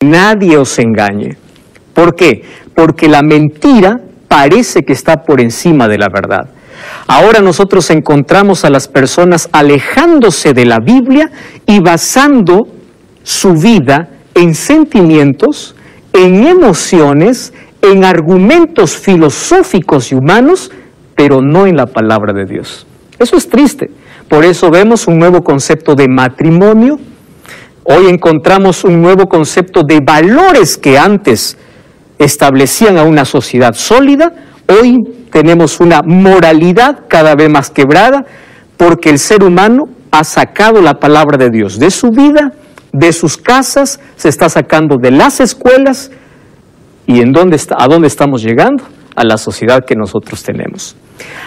Nadie os engañe. ¿Por qué? Porque la mentira parece que está por encima de la verdad. Ahora nosotros encontramos a las personas alejándose de la Biblia y basando su vida en sentimientos, en emociones, en argumentos filosóficos y humanos, pero no en la palabra de Dios. Eso es triste. Por eso vemos un nuevo concepto de matrimonio. Hoy encontramos un nuevo concepto de valores que antes establecían a una sociedad sólida. Hoy tenemos una moralidad cada vez más quebrada porque el ser humano ha sacado la palabra de Dios de su vida, de sus casas, se está sacando de las escuelas. ¿Y a dónde estamos llegando? A la sociedad que nosotros tenemos.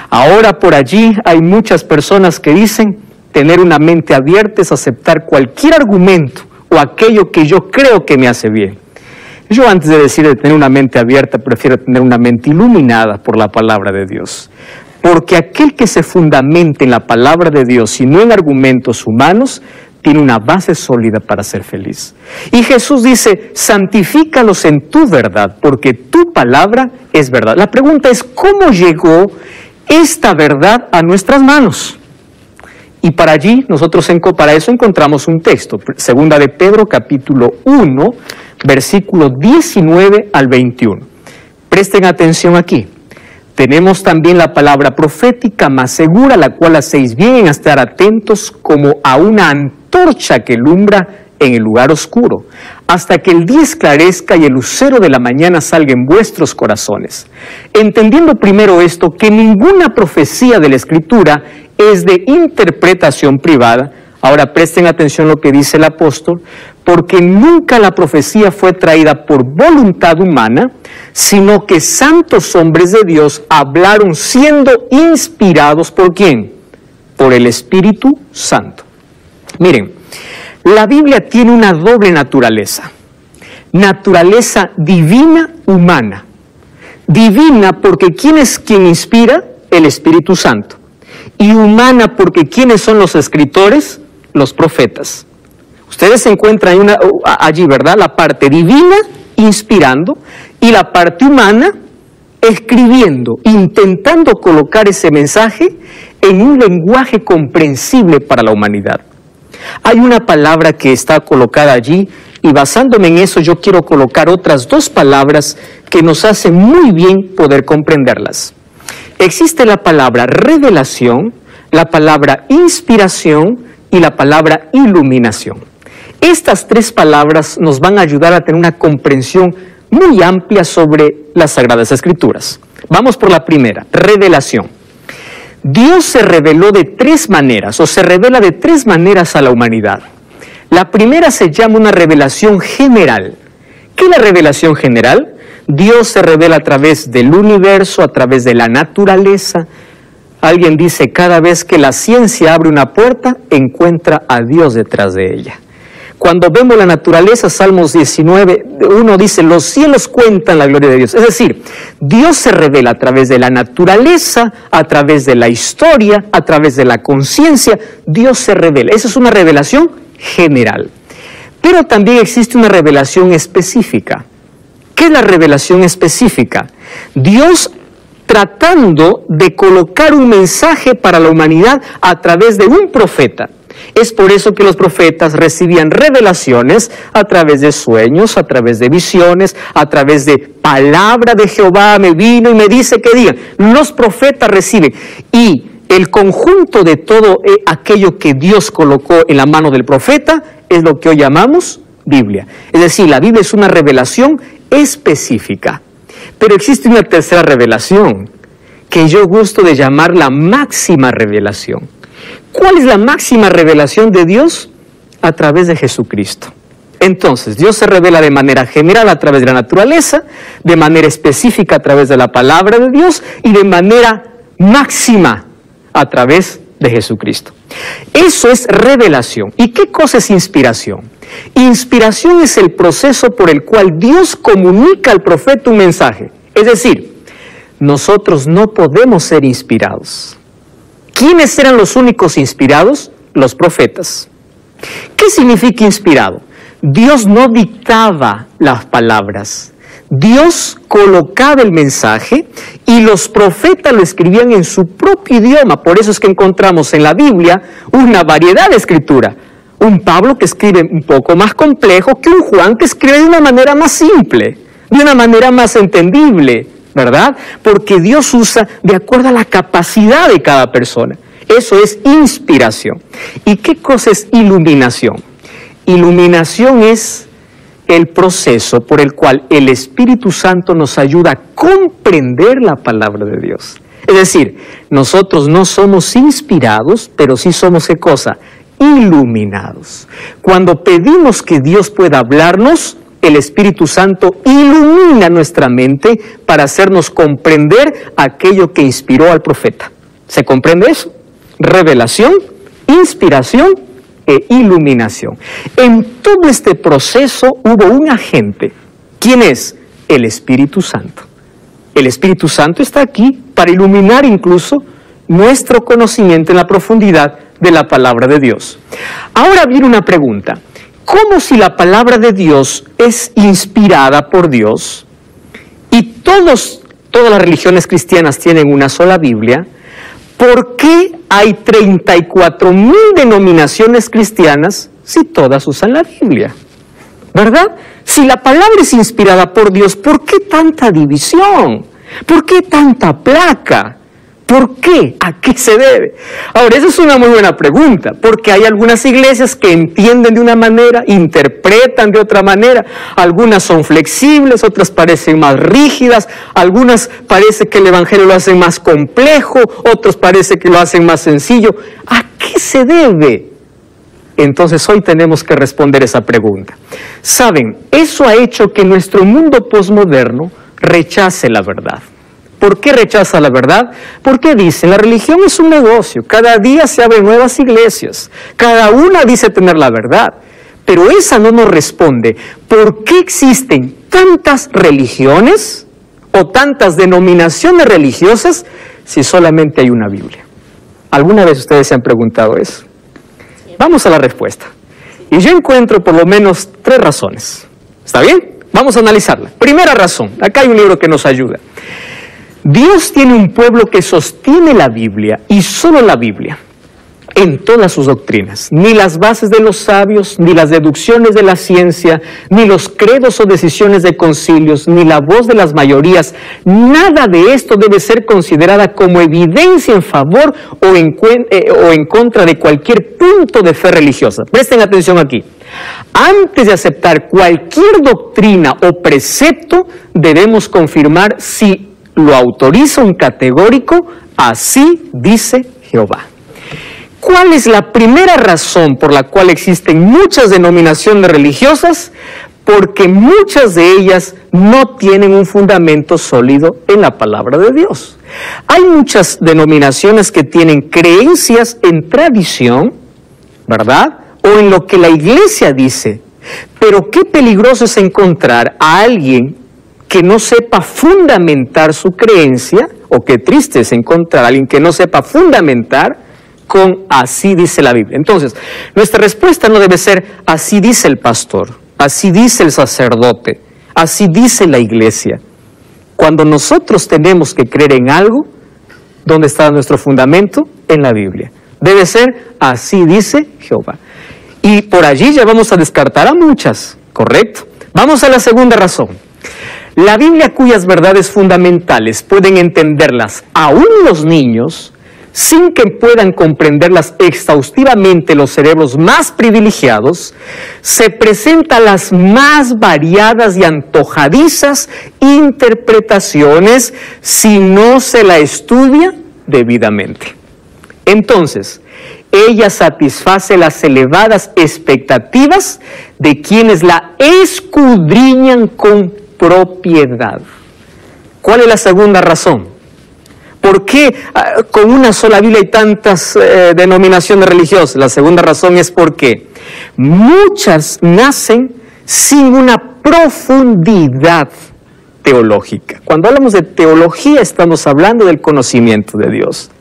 Ahora por allí hay muchas personas que dicen tener una mente abierta es aceptar cualquier argumento o aquello que yo creo que me hace bien. Yo antes de decir de tener una mente abierta prefiero tener una mente iluminada por la palabra de Dios. Porque aquel que se fundamenta en la palabra de Dios y no en argumentos humanos tiene una base sólida para ser feliz. Y Jesús dice, santifícalos en tu verdad, porque tu palabra es verdad. La pregunta es, ¿cómo llegó esta verdad a nuestras manos? Y para eso encontramos un texto, segunda de Pedro, capítulo 1, versículo 19 al 21. Presten atención aquí. Tenemos también la palabra profética más segura, la cual hacéis bien en estar atentos como a una antorcha que alumbra en el lugar oscuro, hasta que el día esclarezca y el lucero de la mañana salga en vuestros corazones. Entendiendo primero esto, que ninguna profecía de la Escritura es de interpretación privada. Ahora presten atención a lo que dice el apóstol, porque nunca la profecía fue traída por voluntad humana, sino que santos hombres de Dios hablaron siendo inspirados ¿por quién? Por el Espíritu Santo. Miren, la Biblia tiene una doble naturaleza. Naturaleza divina, humana. Divina porque ¿quién es quien inspira? El Espíritu Santo. Y humana porque ¿quiénes son los escritores? Los profetas. Ustedes se encuentran allí, ¿verdad? La parte divina, inspirando, y la parte humana, escribiendo, intentando colocar ese mensaje en un lenguaje comprensible para la humanidad. Hay una palabra que está colocada allí, y basándome en eso yo quiero colocar otras dos palabras que nos hacen muy bien poder comprenderlas. Existe la palabra revelación, la palabra inspiración y la palabra iluminación. Estas tres palabras nos van a ayudar a tener una comprensión muy amplia sobre las Sagradas Escrituras. Vamos por la primera, revelación. Dios se reveló de tres maneras, o se revela de tres maneras a la humanidad. La primera se llama una revelación general. ¿Qué es la revelación general? Dios se revela a través del universo, a través de la naturaleza. Alguien dice, cada vez que la ciencia abre una puerta, encuentra a Dios detrás de ella. Cuando vemos la naturaleza, Salmos 19, 1 dice, los cielos cuentan la gloria de Dios. Es decir, Dios se revela a través de la naturaleza, a través de la historia, a través de la conciencia. Dios se revela. Esa es una revelación general. Pero también existe una revelación específica. ¿Qué es la revelación específica? Dios tratando de colocar un mensaje para la humanidad a través de un profeta. Es por eso que los profetas recibían revelaciones a través de sueños, a través de visiones, a través de palabra de Jehová me vino y me dice que digan. Los profetas reciben. Y el conjunto de todo aquello que Dios colocó en la mano del profeta es lo que hoy llamamos Biblia. Es decir, la Biblia es una revelación específica. Pero existe una tercera revelación que yo gusto de llamar la máxima revelación. ¿Cuál es la máxima revelación de Dios? A través de Jesucristo. Entonces, Dios se revela de manera general a través de la naturaleza, de manera específica a través de la palabra de Dios y de manera máxima a través de Jesucristo. Eso es revelación. ¿Y qué cosa es inspiración? Inspiración es el proceso por el cual Dios comunica al profeta un mensaje. Es decir, nosotros no podemos ser inspirados. ¿Quiénes eran los únicos inspirados? Los profetas. ¿Qué significa inspirado? Dios no dictaba las palabras. Dios colocaba el mensaje y los profetas lo escribían en su propio idioma. Por eso es que encontramos en la Biblia una variedad de escritura. Un Pablo que escribe un poco más complejo que un Juan que escribe de una manera más simple, de una manera más entendible, ¿verdad? Porque Dios usa de acuerdo a la capacidad de cada persona. Eso es inspiración. ¿Y qué cosa es iluminación? Iluminación es el proceso por el cual el Espíritu Santo nos ayuda a comprender la palabra de Dios. Es decir, nosotros no somos inspirados, pero sí somos, ¿qué cosa? Iluminados. Cuando pedimos que Dios pueda hablarnos, el Espíritu Santo ilumina nuestra mente para hacernos comprender aquello que inspiró al profeta. ¿Se comprende eso? Revelación, inspiración e iluminación. En todo este proceso hubo un agente. ¿Quién es? El Espíritu Santo. El Espíritu Santo está aquí para iluminar incluso nuestro conocimiento en la profundidad de la palabra de Dios. Ahora viene una pregunta. ¿Cómo si la palabra de Dios es inspirada por Dios y todas las religiones cristianas tienen una sola Biblia? ¿Por qué hay 34,000 denominaciones cristianas si todas usan la Biblia? ¿Verdad? Si la palabra es inspirada por Dios, ¿por qué tanta división? ¿Por qué tanta placa? ¿Por qué? ¿A qué se debe? Ahora, esa es una muy buena pregunta, porque hay algunas iglesias que entienden de una manera, interpretan de otra manera. Algunas son flexibles, otras parecen más rígidas, algunas parece que el evangelio lo hacen más complejo, otros parece que lo hacen más sencillo. ¿A qué se debe? Entonces hoy tenemos que responder esa pregunta. Saben, eso ha hecho que nuestro mundo posmoderno rechace la verdad. ¿Por qué rechaza la verdad? Porque dicen, la religión es un negocio, cada día se abren nuevas iglesias, cada una dice tener la verdad, pero esa no nos responde. ¿Por qué existen tantas religiones o tantas denominaciones religiosas si solamente hay una Biblia? ¿Alguna vez ustedes se han preguntado eso? Vamos a la respuesta. Y yo encuentro por lo menos 3 razones. ¿Está bien? Vamos a analizarla. Primera razón, acá hay un libro que nos ayuda. Dios tiene un pueblo que sostiene la Biblia, y solo la Biblia, en todas sus doctrinas. Ni las bases de los sabios, ni las deducciones de la ciencia, ni los credos o decisiones de concilios, ni la voz de las mayorías. Nada de esto debe ser considerada como evidencia en favor o en contra de cualquier punto de fe religiosa. Presten atención aquí. Antes de aceptar cualquier doctrina o precepto, debemos confirmar si lo autoriza un categórico, así dice Jehová. ¿Cuál es la primera razón por la cual existen muchas denominaciones religiosas? Porque muchas de ellas no tienen un fundamento sólido en la palabra de Dios. Hay muchas denominaciones que tienen creencias en tradición, ¿verdad? O en lo que la iglesia dice. Pero qué peligroso es encontrar a alguien que no sepa fundamentar su creencia, o qué triste es encontrar a alguien que no sepa fundamentar con así dice la Biblia. Entonces, nuestra respuesta no debe ser así dice el pastor, así dice el sacerdote, así dice la iglesia. Cuando nosotros tenemos que creer en algo, ¿dónde está nuestro fundamento? En la Biblia. Debe ser así dice Jehová. Y por allí ya vamos a descartar a muchas, ¿correcto? Vamos a la segunda razón. La Biblia, cuyas verdades fundamentales pueden entenderlas aún los niños, sin que puedan comprenderlas exhaustivamente los cerebros más privilegiados, se presenta las más variadas y antojadizas interpretaciones si no se la estudia debidamente. Entonces, ella satisface las elevadas expectativas de quienes la escudriñan con propiedad. ¿Cuál es la segunda razón? ¿Por qué con una sola Biblia hay tantas denominaciones religiosas? La segunda razón es porque muchas nacen sin una profundidad teológica. Cuando hablamos de teología estamos hablando del conocimiento de Dios.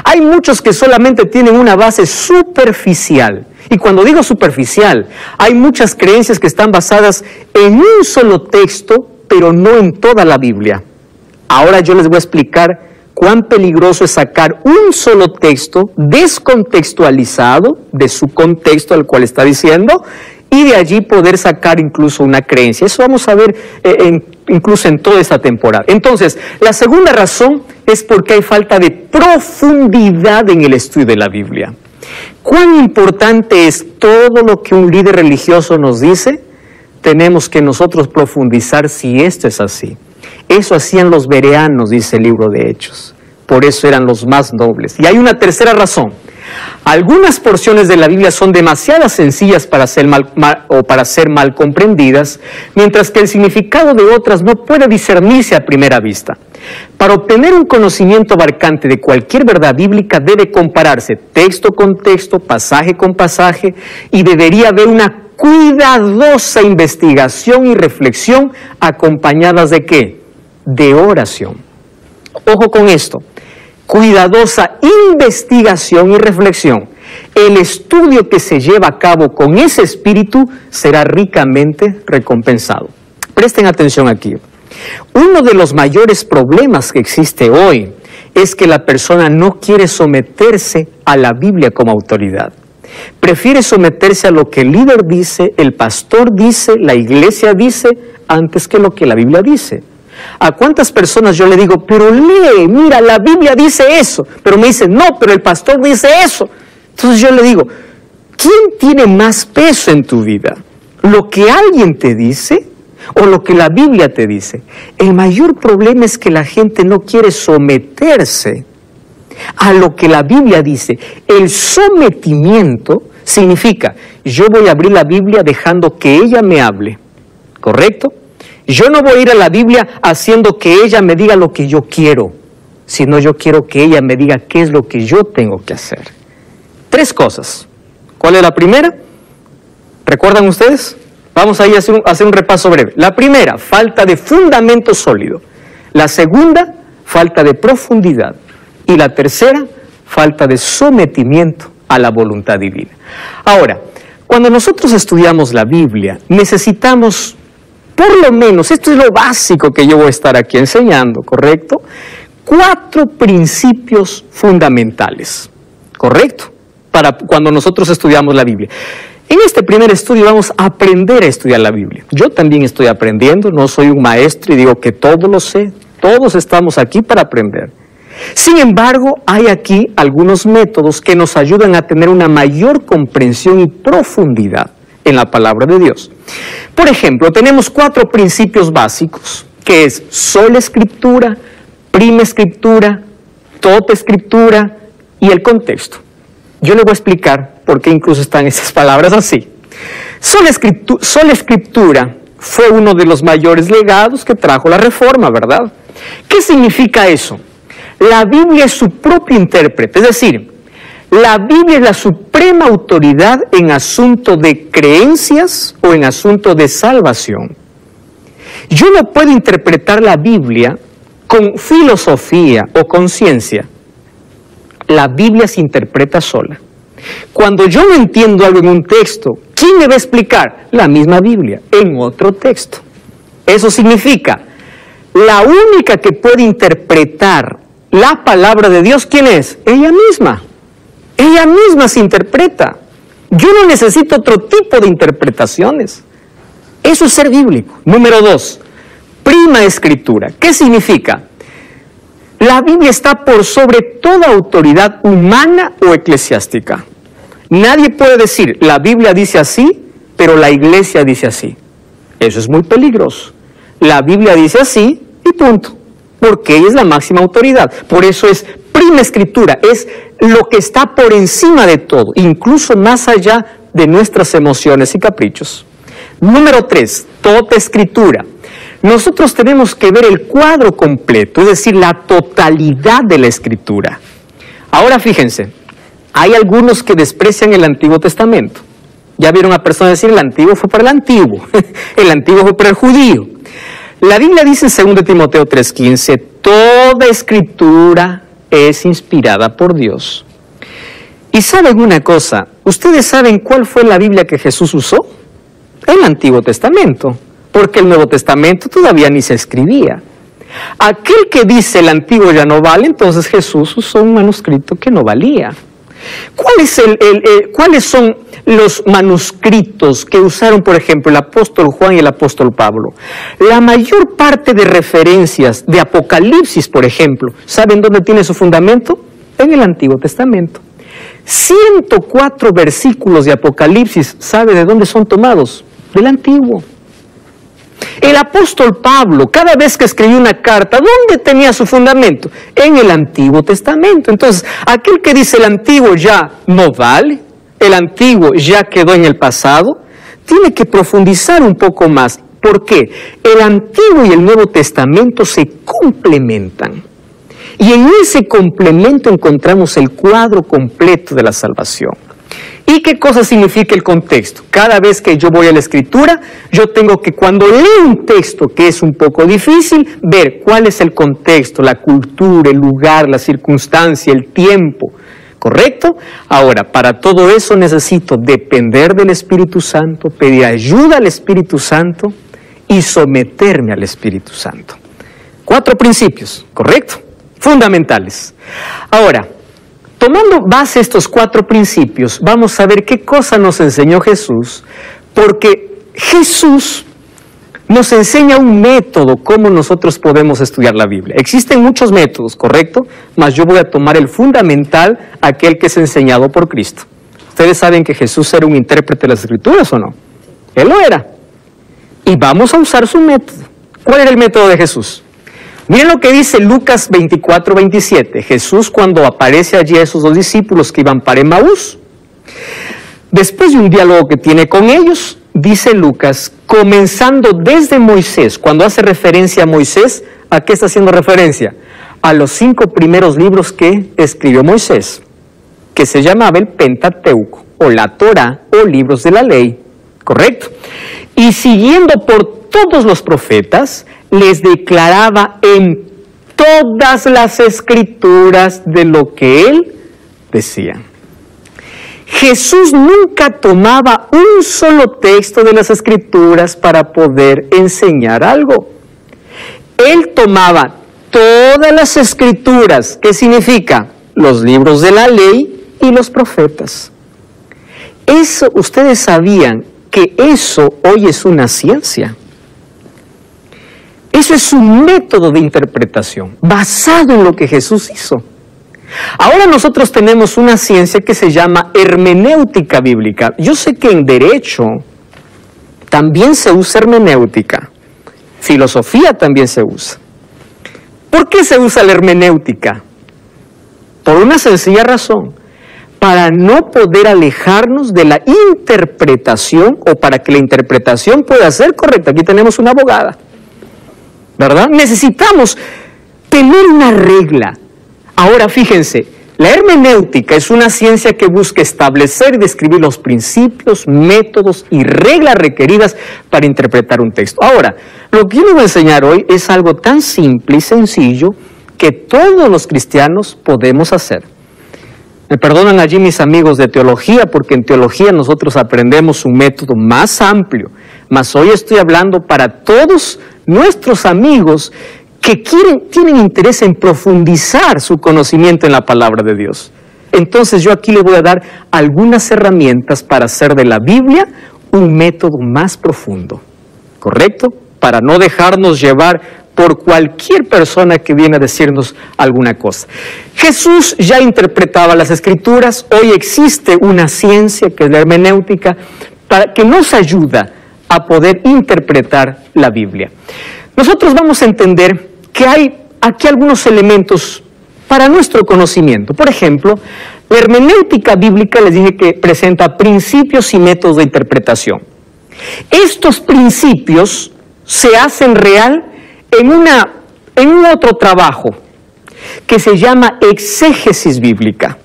Hay muchos que solamente tienen una base superficial Y cuando digo superficial, hay muchas creencias que están basadas en un solo texto, pero no en toda la Biblia. Ahora yo les voy a explicar cuán peligroso es sacar un solo texto descontextualizado de su contexto al cual está diciendo, y de allí poder sacar incluso una creencia. Eso vamos a ver incluso en toda esta temporada. Entonces, la segunda razón es porque hay falta de profundidad en el estudio de la Biblia. ¿Cuán importante es todo lo que un líder religioso nos dice? Tenemos que nosotros profundizar si esto es así. Eso hacían los bereanos, dice el libro de Hechos. Por eso eran los más nobles. Y hay una tercera razón. Algunas porciones de la Biblia son demasiado sencillas para ser mal comprendidas, mientras que el significado de otras no puede discernirse a primera vista. Para obtener un conocimiento abarcante de cualquier verdad bíblica debe compararse texto con texto, pasaje con pasaje, y debería haber una cuidadosa investigación y reflexión acompañadas ¿de qué? De oración. Ojo con esto. Cuidadosa investigación y reflexión. El estudio que se lleva a cabo con ese espíritu será ricamente recompensado. Presten atención aquí. Uno de los mayores problemas que existe hoy es que la persona no quiere someterse a la Biblia como autoridad. Prefiere someterse a lo que el líder dice, el pastor dice, la iglesia dice, antes que lo que la Biblia dice. ¿A cuántas personas yo le digo, pero lee, mira, la Biblia dice eso? Pero me dicen, no, pero el pastor dice eso. Entonces yo le digo, ¿quién tiene más peso en tu vida? ¿Lo que alguien te dice o lo que la Biblia te dice? El mayor problema es que la gente no quiere someterse a lo que la Biblia dice. El sometimiento significa, yo voy a abrir la Biblia dejando que ella me hable, ¿correcto? Yo no voy a ir a la Biblia haciendo que ella me diga lo que yo quiero, sino yo quiero que ella me diga qué es lo que yo tengo que hacer. Tres cosas. ¿Cuál es la primera? ¿Recuerdan ustedes? Vamos a ir a hacer un repaso breve. La primera, falta de fundamento sólido. La segunda, falta de profundidad. Y la tercera, falta de sometimiento a la voluntad divina. Ahora, cuando nosotros estudiamos la Biblia, necesitamos, por lo menos, esto es lo básico que yo voy a estar aquí enseñando, ¿correcto? 4 principios fundamentales, ¿correcto? Para cuando nosotros estudiamos la Biblia. En este primer estudio vamos a aprender a estudiar la Biblia. Yo también estoy aprendiendo, no soy un maestro y digo que todo lo sé. Todos estamos aquí para aprender. Sin embargo, hay aquí algunos métodos que nos ayudan a tener una mayor comprensión y profundidad en la palabra de Dios. Por ejemplo, tenemos 4 principios básicos, que es sola escritura, prima escritura, tota escritura y el contexto. Yo le voy a explicar por qué incluso están esas palabras así. Sola escritura fue uno de los mayores legados que trajo la Reforma, ¿verdad? ¿Qué significa eso? La Biblia es su propio intérprete, es decir, la Biblia es la suprema autoridad en asunto de creencias o en asunto de salvación. Yo no puedo interpretar la Biblia con filosofía o con ciencia. La Biblia se interpreta sola. Cuando yo no entiendo algo en un texto, ¿quién me va a explicar? La misma Biblia, en otro texto. Eso significa, la única que puede interpretar la palabra de Dios, ¿quién es? Ella misma. Ella misma se interpreta. Yo no necesito otro tipo de interpretaciones. Eso es ser bíblico. Número 2, prima escritura. ¿Qué significa? La Biblia está por sobre toda autoridad humana o eclesiástica. Nadie puede decir, la Biblia dice así, pero la iglesia dice así. Eso es muy peligroso. La Biblia dice así y punto. Porque ella es la máxima autoridad. Por eso es prima escritura, es lo que está por encima de todo, incluso más allá de nuestras emociones y caprichos. Número 3, tota escritura. Nosotros tenemos que ver el cuadro completo, es decir, la totalidad de la escritura. Ahora fíjense, hay algunos que desprecian el Antiguo Testamento. Ya vieron a personas decir, el Antiguo fue para el Antiguo, el Antiguo fue para el judío. La Biblia dice en 2 Timoteo 3:15, toda escritura es inspirada por Dios. Y ¿saben una cosa? ¿Ustedes saben cuál fue la Biblia que Jesús usó? El Antiguo Testamento, porque el Nuevo Testamento todavía ni se escribía. Aquel que dice el Antiguo ya no vale, entonces Jesús usó un manuscrito que no valía. ¿Cuáles son los manuscritos que usaron, por ejemplo, el apóstol Juan y el apóstol Pablo? La mayor parte de referencias de Apocalipsis, por ejemplo, ¿saben dónde tiene su fundamento? En el Antiguo Testamento. 104 versículos de Apocalipsis, ¿sabe de dónde son tomados? Del Antiguo. El apóstol Pablo, cada vez que escribió una carta, ¿dónde tenía su fundamento? En el Antiguo Testamento. Entonces, aquel que dice el Antiguo ya no vale, el Antiguo ya quedó en el pasado, tiene que profundizar un poco más. ¿Por qué? El Antiguo y el Nuevo Testamento se complementan. Y en ese complemento encontramos el cuadro completo de la salvación. ¿Y qué cosa significa el contexto? Cada vez que yo voy a la Escritura, yo tengo que, cuando leo un texto que es un poco difícil, ver cuál es el contexto, la cultura, el lugar, la circunstancia, el tiempo. ¿Correcto? Ahora, para todo eso necesito depender del Espíritu Santo, pedir ayuda al Espíritu Santo y someterme al Espíritu Santo. 4 principios, ¿correcto? Fundamentales. Ahora, tomando base estos 4 principios, vamos a ver qué cosa nos enseñó Jesús, porque Jesús nos enseña un método cómo nosotros podemos estudiar la Biblia. Existen muchos métodos, ¿correcto? Mas yo voy a tomar el fundamental, aquel que es enseñado por Cristo. ¿Ustedes saben que Jesús era un intérprete de las Escrituras o no? Él lo era. Y vamos a usar su método. ¿Cuál era el método de Jesús? Miren lo que dice Lucas 24:27. Jesús, cuando aparece allí a esos 2 discípulos que iban para Emaús, después de un diálogo que tiene con ellos, dice Lucas, comenzando desde Moisés. Cuando hace referencia a Moisés, ¿a qué está haciendo referencia? A los 5 primeros libros que escribió Moisés, que se llamaba el Pentateuco, o la Torá, o libros de la ley, ¿correcto? Y siguiendo por todos los profetas, les declaraba en todas las Escrituras de lo que él decía. Jesús nunca tomaba un solo texto de las Escrituras para poder enseñar algo. Él tomaba todas las Escrituras, ¿qué significa? Los libros de la ley y los profetas. Eso, ustedes sabían que eso hoy es una ciencia. Eso es un método de interpretación basado en lo que Jesús hizo. Ahora nosotros tenemos una ciencia que se llama hermenéutica bíblica. Yo sé que en derecho también se usa hermenéutica. Filosofía también se usa. ¿Por qué se usa la hermenéutica? Por una sencilla razón. Para no poder alejarnos de la interpretación o para que la interpretación pueda ser correcta. Aquí tenemos una abogada, ¿verdad? Necesitamos tener una regla. Ahora fíjense, la hermenéutica es una ciencia que busca establecer y describir los principios, métodos y reglas requeridas para interpretar un texto. Ahora, lo que yo les voy a enseñar hoy es algo tan simple y sencillo que todos los cristianos podemos hacer. Me perdonan allí mis amigos de teología, porque en teología nosotros aprendemos un método más amplio. Mas hoy estoy hablando para todos nuestros amigos que tienen interés en profundizar su conocimiento en la palabra de Dios. Entonces yo aquí les voy a dar algunas herramientas para hacer de la Biblia un método más profundo, ¿correcto? Para no dejarnos llevar por cualquier persona que viene a decirnos alguna cosa. Jesús ya interpretaba las Escrituras, hoy existe una ciencia que es la hermenéutica, que nos ayuda a poder interpretar la Biblia. Nosotros vamos a entender que hay aquí algunos elementos para nuestro conocimiento. Por ejemplo, la hermenéutica bíblica, les dije que presenta principios y métodos de interpretación. Estos principios se hacen real en un otro trabajo que se llama exégesis bíblica.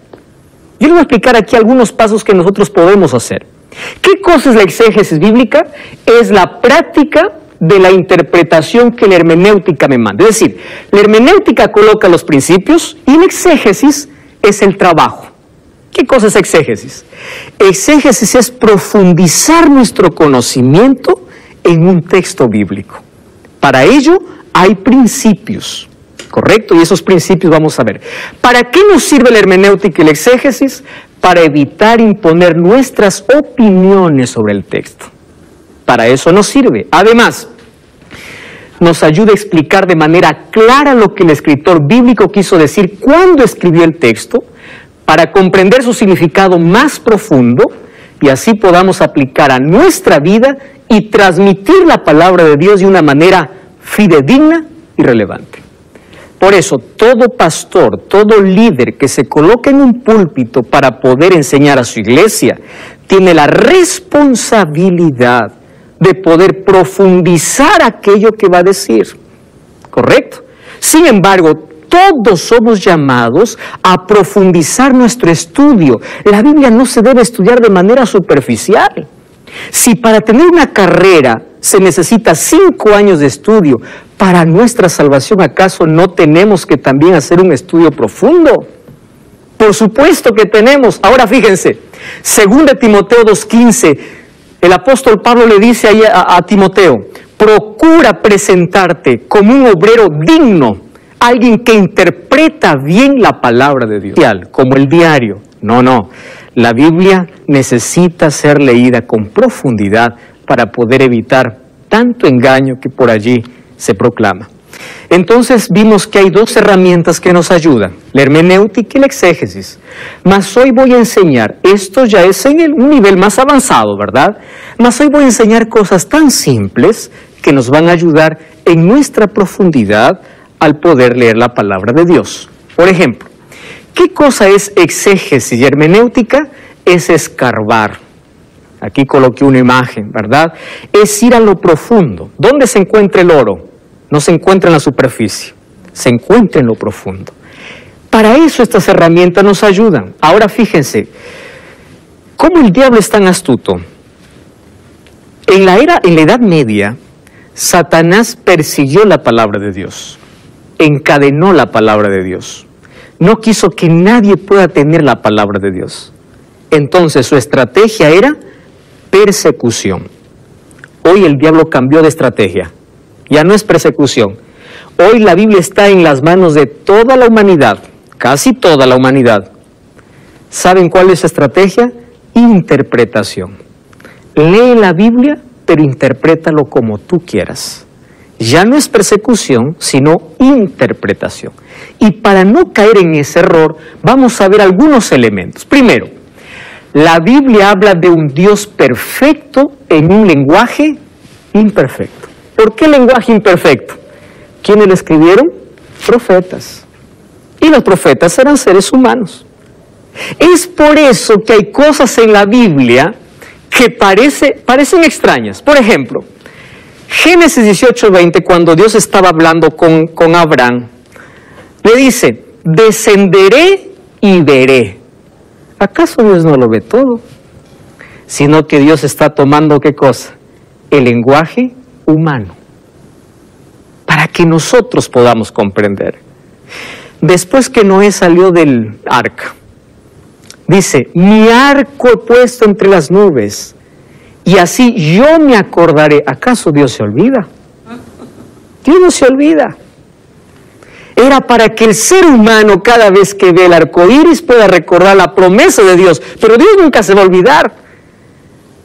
Yo les voy a explicar aquí algunos pasos que nosotros podemos hacer. ¿Qué cosa es la exégesis bíblica? Es la práctica de la interpretación que la hermenéutica me manda. Es decir, la hermenéutica coloca los principios y la exégesis es el trabajo. ¿Qué cosa es exégesis? Exégesis es profundizar nuestro conocimiento en un texto bíblico. Para ello hay principios, ¿correcto? Y esos principios vamos a ver. ¿Para qué nos sirve la hermenéutica y el exégesis? Para evitar imponer nuestras opiniones sobre el texto. Para eso nos sirve. Además, nos ayuda a explicar de manera clara lo que el escritor bíblico quiso decir cuando escribió el texto, para comprender su significado más profundo y así podamos aplicar a nuestra vida y transmitir la palabra de Dios de una manera fidedigna y relevante. Por eso, todo pastor, todo líder que se coloque en un púlpito para poder enseñar a su iglesia, tiene la responsabilidad de poder profundizar aquello que va a decir, ¿correcto? Sin embargo, todos somos llamados a profundizar nuestro estudio. La Biblia no se debe estudiar de manera superficial. Si para tener una carrera se necesita 5 años de estudio, para nuestra salvación, ¿acaso no tenemos que también hacer un estudio profundo? Por supuesto que tenemos. Ahora fíjense, 2 Timoteo 2:15, el apóstol Pablo le dice ahí a Timoteo, procura presentarte como un obrero digno, alguien que interpreta bien la palabra de Dios, como el diario. No, la Biblia necesita ser leída con profundidad para poder evitar tanto engaño que por allí se proclama. Entonces vimos que hay 2 herramientas que nos ayudan, la hermenéutica y la exégesis. Mas hoy voy a enseñar, esto ya es en un nivel más avanzado, ¿verdad? Mas hoy voy a enseñar cosas tan simples que nos van a ayudar en nuestra profundidad al poder leer la palabra de Dios. Por ejemplo, ¿qué cosa es exégesis y hermenéutica? Es escarbar. Aquí coloqué una imagen, ¿verdad? Es ir a lo profundo. ¿Dónde se encuentra el oro? No se encuentra en la superficie, se encuentra en lo profundo. Para eso estas herramientas nos ayudan. Ahora fíjense, ¿cómo el diablo es tan astuto? En la Edad Media, Satanás persiguió la palabra de Dios, encadenó la palabra de Dios. No quiso que nadie pueda tener la palabra de Dios. Entonces su estrategia era persecución. Hoy el diablo cambió de estrategia. Ya no es persecución. Hoy la Biblia está en las manos de toda la humanidad, casi toda la humanidad. ¿Saben cuál es su estrategia? Interpretación. Lee la Biblia, pero interprétalo como tú quieras. Ya no es persecución, sino interpretación. Y para no caer en ese error, vamos a ver algunos elementos. Primero, la Biblia habla de un Dios perfecto en un lenguaje imperfecto. ¿Por qué lenguaje imperfecto? ¿Quiénes lo escribieron? Profetas. Y los profetas eran seres humanos. Es por eso que hay cosas en la Biblia que parecen extrañas. Por ejemplo, Génesis 18:20, cuando Dios estaba hablando con Abraham, le dice, descenderé y veré. ¿Acaso Dios no lo ve todo? Sino que Dios está tomando, ¿qué cosa? El lenguaje humano, para que nosotros podamos comprender. Después que Noé salió del arca, dice, mi arco he puesto entre las nubes, y así yo me acordaré. ¿Acaso Dios se olvida? Dios no se olvida. Era para que el ser humano cada vez que ve el arco iris pueda recordar la promesa de Dios, pero Dios nunca se va a olvidar.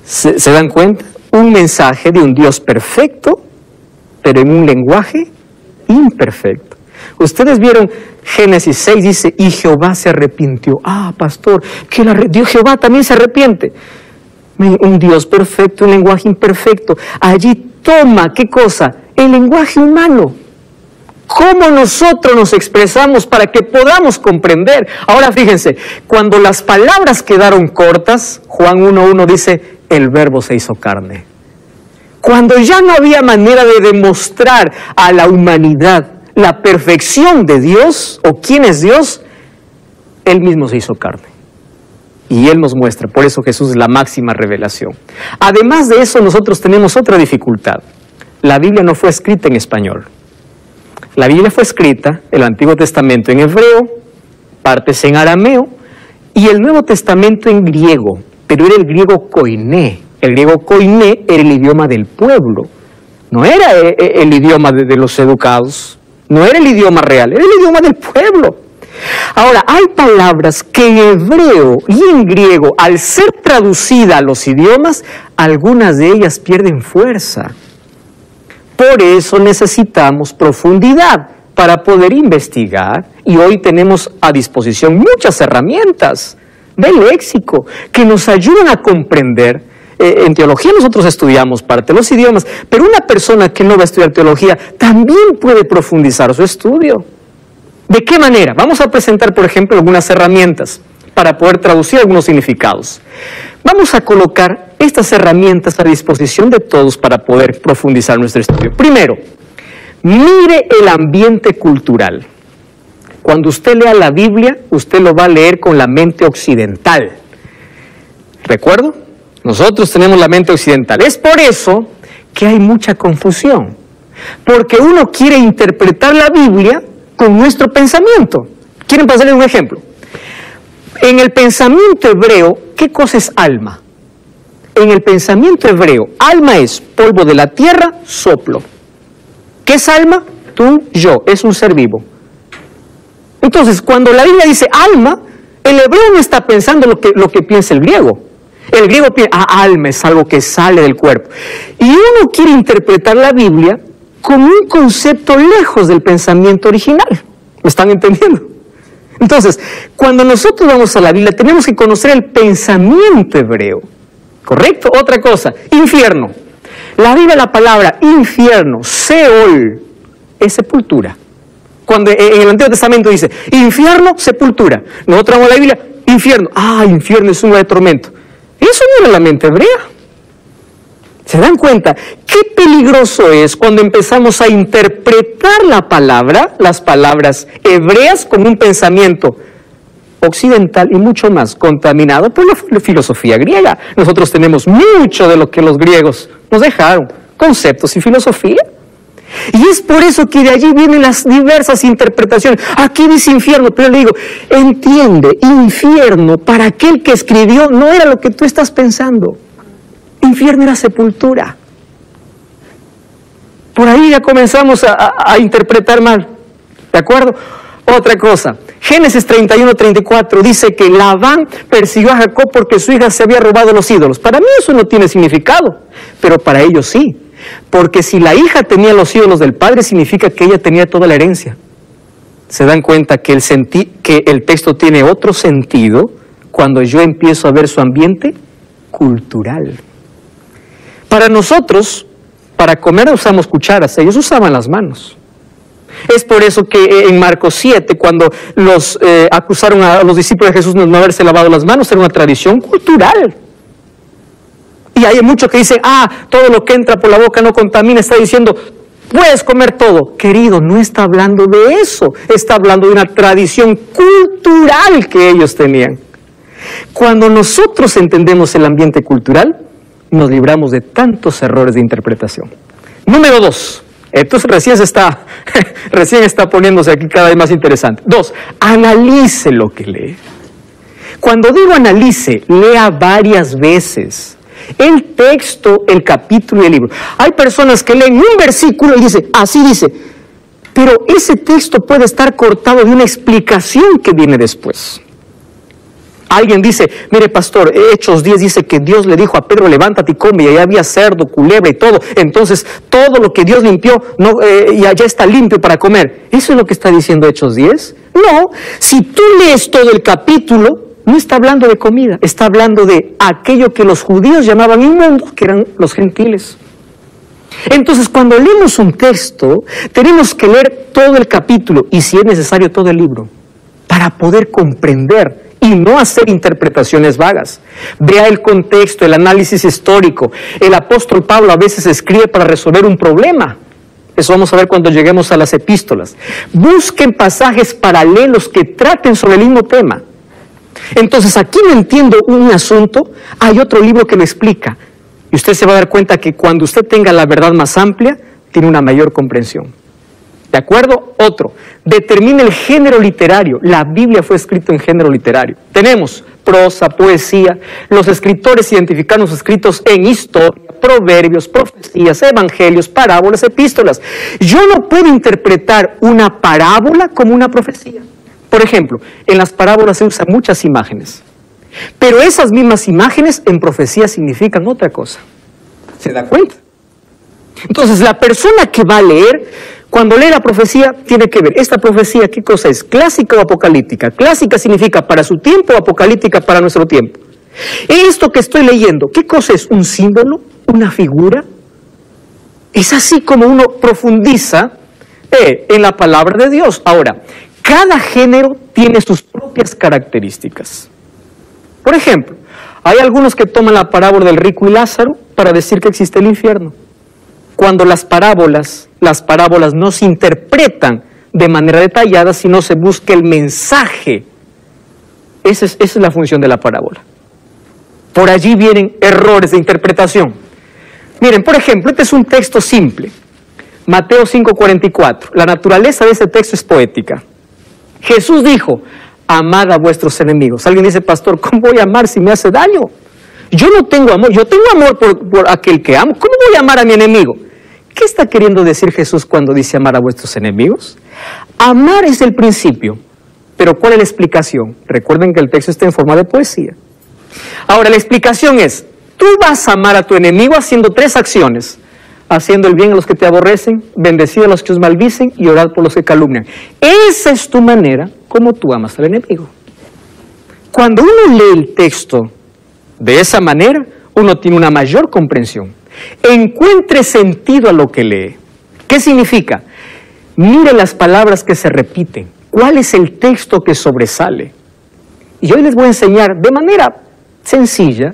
¿Se dan cuenta? Un mensaje de un Dios perfecto, pero en un lenguaje imperfecto. Ustedes vieron Génesis 6, dice, y Jehová se arrepintió. Ah, pastor, que Dios Jehová también se arrepiente. Un Dios perfecto, un lenguaje imperfecto. Allí toma, ¿qué cosa? El lenguaje humano. ¿Cómo nosotros nos expresamos para que podamos comprender? Ahora fíjense, cuando las palabras quedaron cortas, Juan 1:1 dice, el verbo se hizo carne. Cuando ya no había manera de demostrar a la humanidad la perfección de Dios, o quién es Dios, Él mismo se hizo carne. Y Él nos muestra, por eso Jesús es la máxima revelación. Además de eso, nosotros tenemos otra dificultad. La Biblia no fue escrita en español. La Biblia fue escrita, el Antiguo Testamento en hebreo, partes en arameo, y el Nuevo Testamento en griego, pero era el griego koiné. El griego koiné era el idioma del pueblo, no era el idioma de los educados, no era el idioma real, era el idioma del pueblo. Ahora, hay palabras que en hebreo y en griego, al ser traducidas a los idiomas, algunas de ellas pierden fuerza. Por eso necesitamos profundidad para poder investigar, y hoy tenemos a disposición muchas herramientas del léxico que nos ayudan a comprender. En teología nosotros estudiamos parte de los idiomas, pero una persona que no va a estudiar teología también puede profundizar su estudio. ¿De qué manera? Vamos a presentar, por ejemplo, algunas herramientas para poder traducir algunos significados. Vamos a colocar estas herramientas a disposición de todos para poder profundizar nuestro estudio. Primero, mire el ambiente cultural. Cuando usted lea la Biblia, usted lo va a leer con la mente occidental. ¿Recuerdo? Nosotros tenemos la mente occidental. Es por eso que hay mucha confusión. Porque uno quiere interpretar la Biblia con nuestro pensamiento. ¿Quieren pasarles un ejemplo? En el pensamiento hebreo, ¿qué cosa es alma? En el pensamiento hebreo, alma es polvo de la tierra, soplo. ¿Qué es alma? Tú, yo, es un ser vivo. Entonces, cuando la Biblia dice alma, el hebreo no está pensando lo que piensa el griego. El griego piensa, alma es algo que sale del cuerpo. Y uno quiere interpretar la Biblia con un concepto lejos del pensamiento original. ¿Me están entendiendo? Entonces, cuando nosotros vamos a la Biblia, tenemos que conocer el pensamiento hebreo. ¿Correcto? Otra cosa, infierno. La Biblia, la palabra infierno, Seol, es sepultura. Cuando en el Antiguo Testamento dice, infierno, sepultura. Nosotros vamos a la Biblia, infierno. Infierno es un lugar de tormento. Eso no era la mente hebrea. ¿Se dan cuenta? Qué peligroso es cuando empezamos a interpretar la palabra, las palabras hebreas, con un pensamiento occidental y mucho más contaminado por la filosofía griega. Nosotros tenemos mucho de lo que los griegos nos dejaron, conceptos y filosofía. Y es por eso que de allí vienen las diversas interpretaciones. Aquí dice infierno, pero le digo, entiende, infierno para aquel que escribió no era lo que tú estás pensando. Infierno era sepultura. Por ahí ya comenzamos a interpretar mal. ¿De acuerdo? Otra cosa, Génesis 31-34 dice que Labán persiguió a Jacob porque su hija se había robado los ídolos. Para mí eso no tiene significado, pero para ellos sí. Porque si la hija tenía los ídolos del padre, significa que ella tenía toda la herencia. ¿Se dan cuenta que el texto tiene otro sentido cuando yo empiezo a ver su ambiente cultural? Para nosotros, para comer usamos cucharas, ellos usaban las manos. Es por eso que en Marcos 7, cuando los acusaron a los discípulos de Jesús de no haberse lavado las manos, era una tradición cultural. Y hay muchos que dicen, todo lo que entra por la boca no contamina, está diciendo, puedes comer todo. Querido, no está hablando de eso, está hablando de una tradición cultural que ellos tenían. Cuando nosotros entendemos el ambiente cultural, nos libramos de tantos errores de interpretación. Número 2, entonces recién está poniéndose aquí cada vez más interesante. 2, analice lo que lee. Cuando digo analice, lea varias veces el texto, el capítulo y el libro. Hay personas que leen un versículo y dicen, así dice, pero ese texto puede estar cortado de una explicación que viene después. Alguien dice, mire pastor, Hechos 10 dice que Dios le dijo a Pedro, levántate y come, y allá había cerdo, culebra y todo. Entonces, todo lo que Dios limpió, ya está limpio para comer. ¿Eso es lo que está diciendo Hechos 10? No, si tú lees todo el capítulo, no está hablando de comida, está hablando de aquello que los judíos llamaban inmundo, que eran los gentiles. Entonces, cuando leemos un texto, tenemos que leer todo el capítulo, y si es necesario todo el libro, para poder comprender y no hacer interpretaciones vagas. Vea el contexto, el análisis histórico. El apóstol Pablo a veces escribe para resolver un problema. Eso vamos a ver cuando lleguemos a las epístolas. Busquen pasajes paralelos que traten sobre el mismo tema. Entonces, aquí no entiendo un asunto, hay otro libro que lo explica. Y usted se va a dar cuenta que cuando usted tenga la verdad más amplia, tiene una mayor comprensión. ¿De acuerdo? Otro, determina el género literario. La Biblia fue escrita en género literario. Tenemos prosa, poesía. Los escritores identificaron sus escritos en historia, proverbios, profecías, evangelios, parábolas, epístolas. Yo no puedo interpretar una parábola como una profecía. Por ejemplo, en las parábolas se usan muchas imágenes. Pero esas mismas imágenes en profecía significan otra cosa. ¿Se da cuenta? Entonces, la persona que va a leer, cuando lee la profecía, tiene que ver, esta profecía, ¿qué cosa es? ¿Clásica o apocalíptica? Clásica significa para su tiempo, apocalíptica para nuestro tiempo. Esto que estoy leyendo, ¿qué cosa es? ¿Un símbolo? ¿Una figura? Es así como uno profundiza en la palabra de Dios. Ahora, cada género tiene sus propias características. Por ejemplo, hay algunos que toman la parábola del rico y Lázaro para decir que existe el infierno. Cuando las parábolas no se interpretan de manera detallada, sino se busca el mensaje. Esa es la función de la parábola. Por allí vienen errores de interpretación. Miren, por ejemplo, este es un texto simple. Mateo 5:44. La naturaleza de este texto es poética. Jesús dijo, amad a vuestros enemigos. Alguien dice, pastor, ¿cómo voy a amar si me hace daño? Yo no tengo amor, yo tengo amor por aquel que amo. ¿Cómo voy a amar a mi enemigo? ¿Qué está queriendo decir Jesús cuando dice amar a vuestros enemigos? Amar es el principio, pero ¿cuál es la explicación? Recuerden que el texto está en forma de poesía. Ahora, la explicación es, tú vas a amar a tu enemigo haciendo 3 acciones. Haciendo el bien a los que te aborrecen, bendecir a los que os maldicen y orar por los que calumnian. Esa es tu manera como tú amas al enemigo. Cuando uno lee el texto de esa manera, uno tiene una mayor comprensión. Encuentre sentido a lo que lee. ¿Qué significa? Mire las palabras que se repiten. ¿Cuál es el texto que sobresale? Y hoy les voy a enseñar de manera sencilla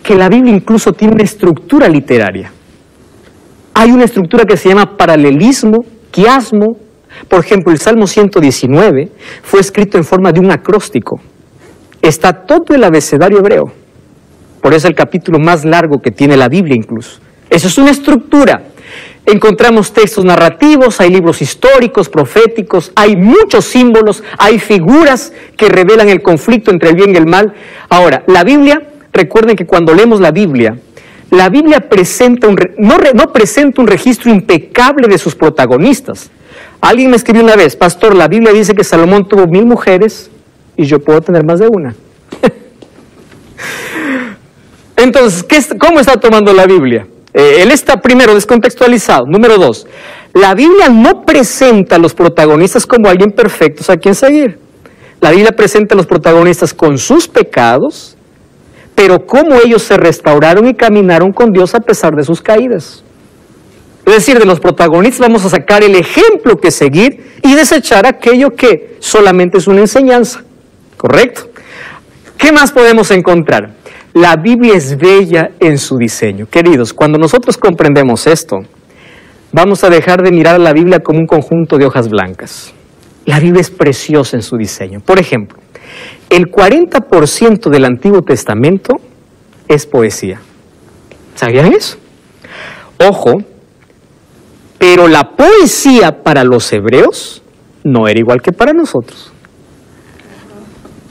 que la Biblia incluso tiene una estructura literaria. Hay una estructura que se llama paralelismo, quiasmo. Por ejemplo, el Salmo 119 fue escrito en forma de un acróstico. Está todo el abecedario hebreo. Por eso es el capítulo más largo que tiene la Biblia incluso. Eso es una estructura. Encontramos textos narrativos, hay libros históricos, proféticos, hay muchos símbolos, hay figuras que revelan el conflicto entre el bien y el mal. Ahora, la Biblia, recuerden que cuando leemos la Biblia presenta no presenta un registro impecable de sus protagonistas. Alguien me escribió una vez, pastor, la Biblia dice que Salomón tuvo 1000 mujeres y yo puedo tener más de una. Entonces, ¿cómo está tomando la Biblia? Él está primero descontextualizado. Número 2, la Biblia no presenta a los protagonistas como alguien perfectos a quien seguir. La Biblia presenta a los protagonistas con sus pecados, pero cómo ellos se restauraron y caminaron con Dios a pesar de sus caídas. Es decir, de los protagonistas vamos a sacar el ejemplo que seguir y desechar aquello que solamente es una enseñanza. ¿Correcto? ¿Qué más podemos encontrar? La Biblia es bella en su diseño. Queridos, cuando nosotros comprendemos esto, vamos a dejar de mirar a la Biblia como un conjunto de hojas blancas. La Biblia es preciosa en su diseño. Por ejemplo, el 40% del Antiguo Testamento es poesía. ¿Sabían eso? Ojo, pero la poesía para los hebreos no era igual que para nosotros.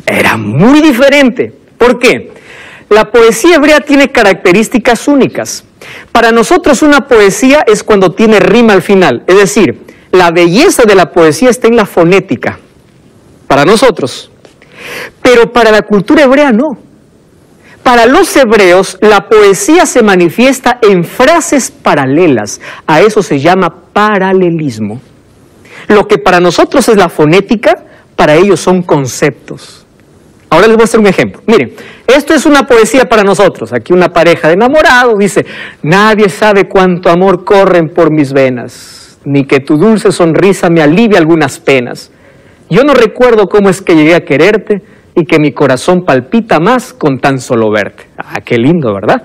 Era muy diferente. ¿Por qué? La poesía hebrea tiene características únicas. Para nosotros una poesía es cuando tiene rima al final. Es decir, la belleza de la poesía está en la fonética. Para nosotros. Pero para la cultura hebrea no. Para los hebreos, la poesía se manifiesta en frases paralelas. A eso se llama paralelismo. Lo que para nosotros es la fonética, para ellos son conceptos. Ahora les voy a hacer un ejemplo. Miren, esto es una poesía para nosotros. Aquí una pareja de enamorados dice, nadie sabe cuánto amor corren por mis venas, ni que tu dulce sonrisa me alivie algunas penas. Yo no recuerdo cómo es que llegué a quererte y que mi corazón palpita más con tan solo verte. Ah, qué lindo, ¿verdad?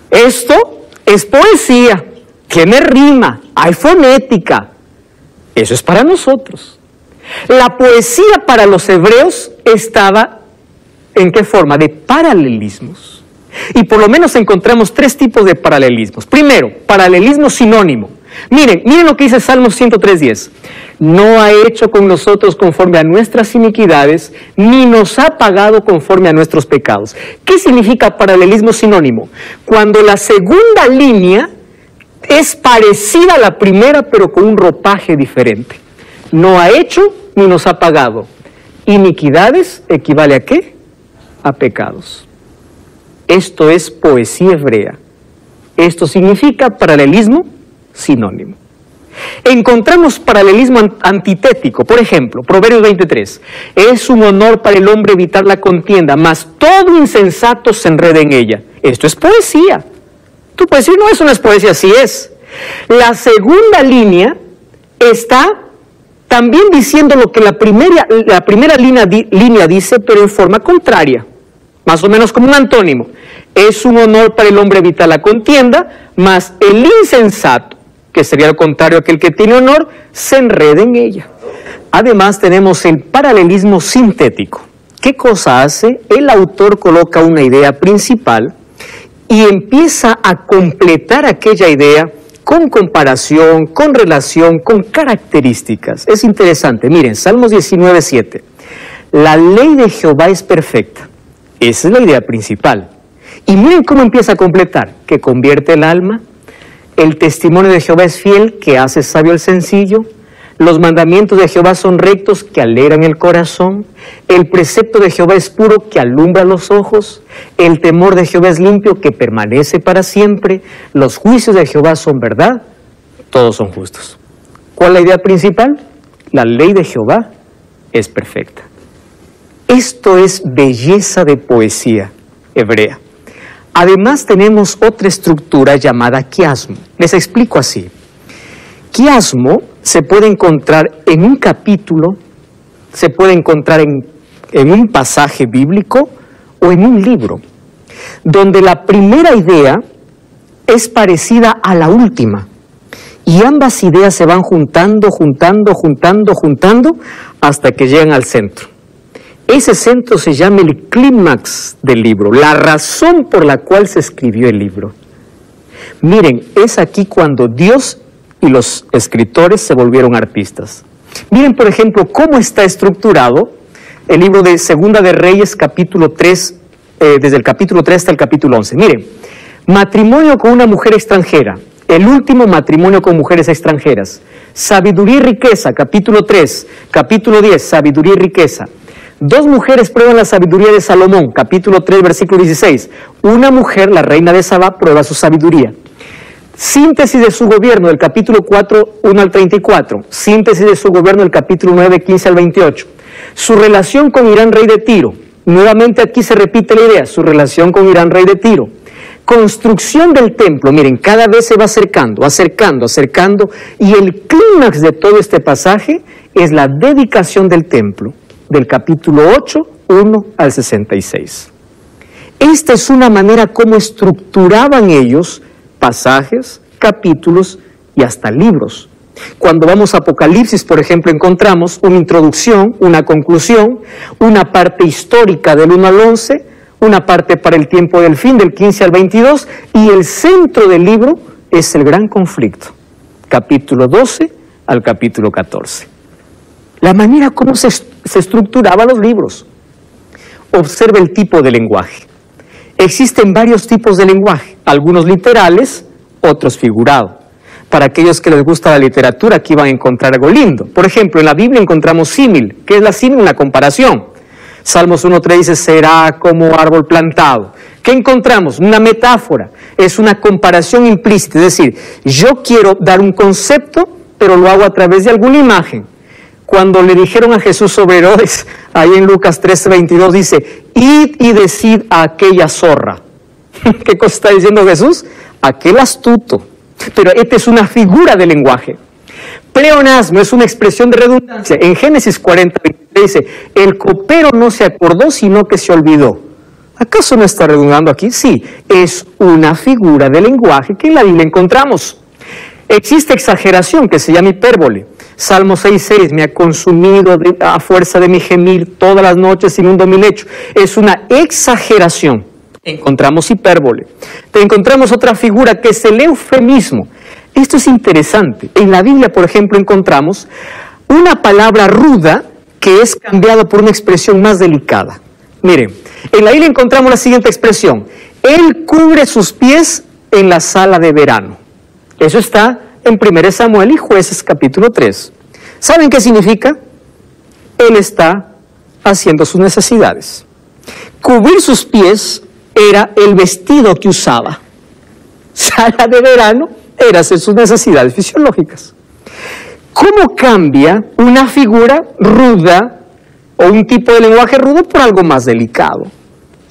Esto es poesía, tiene rima, hay fonética. Eso es para nosotros. La poesía para los hebreos estaba, ¿en qué forma? De paralelismos. Y por lo menos encontramos 3 tipos de paralelismos. Primero, paralelismo sinónimo. Miren lo que dice Salmos 103:10. No ha hecho con nosotros conforme a nuestras iniquidades, ni nos ha pagado conforme a nuestros pecados. ¿Qué significa paralelismo sinónimo? Cuando la segunda línea es parecida a la primera, pero con un ropaje diferente. No ha hecho ni nos ha pagado. Iniquidades equivale a ¿qué? A pecados. Esto es poesía hebrea. Esto significa paralelismo sinónimo. Encontramos paralelismo antitético. Por ejemplo, Proverbios 23. Es un honor para el hombre evitar la contienda, mas todo insensato se enreda en ella. Esto es poesía. Tú puedes decir, no, eso no es poesía, sí es. La segunda línea está también diciendo lo que la primera línea dice, pero en forma contraria. Más o menos como un antónimo. Es un honor para el hombre evitar la contienda, mas el insensato, que sería lo contrario a aquel que tiene honor, se enreda en ella. Además tenemos el paralelismo sintético. ¿Qué cosa hace? El autor coloca una idea principal y empieza a completar aquella idea con comparación, con relación, con características. Es interesante. Miren, Salmos 19:7. La ley de Jehová es perfecta. Esa es la idea principal. Y miren cómo empieza a completar, que convierte el alma, el testimonio de Jehová es fiel, que hace sabio el sencillo, los mandamientos de Jehová son rectos, que alegran el corazón, el precepto de Jehová es puro, que alumbra los ojos, el temor de Jehová es limpio, que permanece para siempre, los juicios de Jehová son verdad, todos son justos. ¿Cuál es la idea principal? La ley de Jehová es perfecta. Esto es belleza de poesía hebrea. Además tenemos otra estructura llamada quiasmo. Les explico así. Quiasmo se puede encontrar en un capítulo, se puede encontrar en un pasaje bíblico o en un libro, donde la primera idea es parecida a la última y ambas ideas se van juntando hasta que llegan al centro. Ese centro se llama el clímax del libro, la razón por la cual se escribió el libro. Miren, es aquí cuando Dios y los escritores se volvieron artistas. Miren, por ejemplo, cómo está estructurado el libro de Segunda de Reyes, capítulo 3, desde el capítulo 3 hasta el capítulo 11. Miren, matrimonio con una mujer extranjera, el último matrimonio con mujeres extranjeras. Sabiduría y riqueza, capítulo 3, capítulo 10, sabiduría y riqueza. Dos mujeres prueban la sabiduría de Salomón, capítulo 3, versículo 16. Una mujer, la reina de Sabá, prueba su sabiduría. Síntesis de su gobierno, del capítulo 4, 1 al 34. Síntesis de su gobierno, del capítulo 9, 15 al 28. Su relación con Irán, rey de Tiro. Nuevamente aquí se repite la idea, su relación con Irán, rey de Tiro. Construcción del templo, miren, cada vez se va acercando, y el clímax de todo este pasaje es la dedicación del templo, del capítulo 8, 1 al 66. Esta es una manera como estructuraban ellos pasajes, capítulos y hasta libros. Cuando vamos a Apocalipsis, por ejemplo, encontramos una introducción, una conclusión, una parte histórica del 1 al 11, una parte para el tiempo del fin, del 15 al 22, y el centro del libro es el gran conflicto, capítulo 12 al capítulo 14. La manera como se estructuraban los libros. Observe el tipo de lenguaje. Existen varios tipos de lenguaje, algunos literales, otros figurados. Para aquellos que les gusta la literatura, aquí van a encontrar algo lindo. Por ejemplo, en la Biblia encontramos símil. ¿Qué es la símil? Una comparación. Salmos 1:3 dice, será como árbol plantado. ¿Qué encontramos? Una metáfora. Es una comparación implícita. Es decir, yo quiero dar un concepto, pero lo hago a través de alguna imagen. Cuando le dijeron a Jesús sobre Herodes, ahí en Lucas 13:22 dice, id y decid a aquella zorra. ¿Qué cosa está diciendo Jesús? Aquel astuto. Pero esta es una figura de lenguaje. Pleonasmo es una expresión de redundancia. En Génesis 40 dice, el copero no se acordó, sino que se olvidó. ¿Acaso no está redundando aquí? Sí, es una figura de lenguaje que en la Biblia encontramos. Existe exageración que se llama hipérbole. Salmo 6:6, me ha consumido a fuerza de mi gemir todas las noches, inundo mi lecho. Es una exageración. Encontramos hipérbole. Encontramos otra figura que es el eufemismo. Esto es interesante. En la Biblia, por ejemplo, encontramos una palabra ruda que es cambiada por una expresión más delicada. Miren, en la Biblia encontramos la siguiente expresión: Él cubre sus pies en la sala de verano. Eso está en 1 Samuel y Jueces capítulo 3. ¿Saben qué significa? Él está haciendo sus necesidades. Cubrir sus pies era el vestido que usaba. Sala de verano era hacer sus necesidades fisiológicas. ¿Cómo cambia una figura ruda o un tipo de lenguaje rudo por algo más delicado?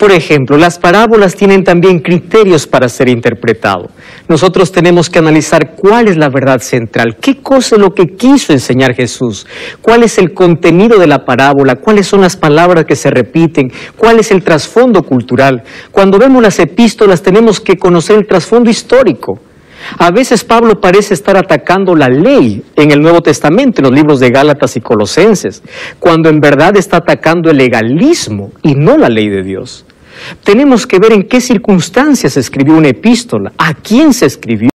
Por ejemplo, las parábolas tienen también criterios para ser interpretado. Nosotros tenemos que analizar cuál es la verdad central, qué cosa es lo que quiso enseñar Jesús, cuál es el contenido de la parábola, cuáles son las palabras que se repiten, cuál es el trasfondo cultural. Cuando vemos las epístolas tenemos que conocer el trasfondo histórico. A veces Pablo parece estar atacando la ley en el Nuevo Testamento, en los libros de Gálatas y Colosenses, cuando en verdad está atacando el legalismo y no la ley de Dios. Tenemos que ver en qué circunstancias se escribió una epístola, a quién se escribió.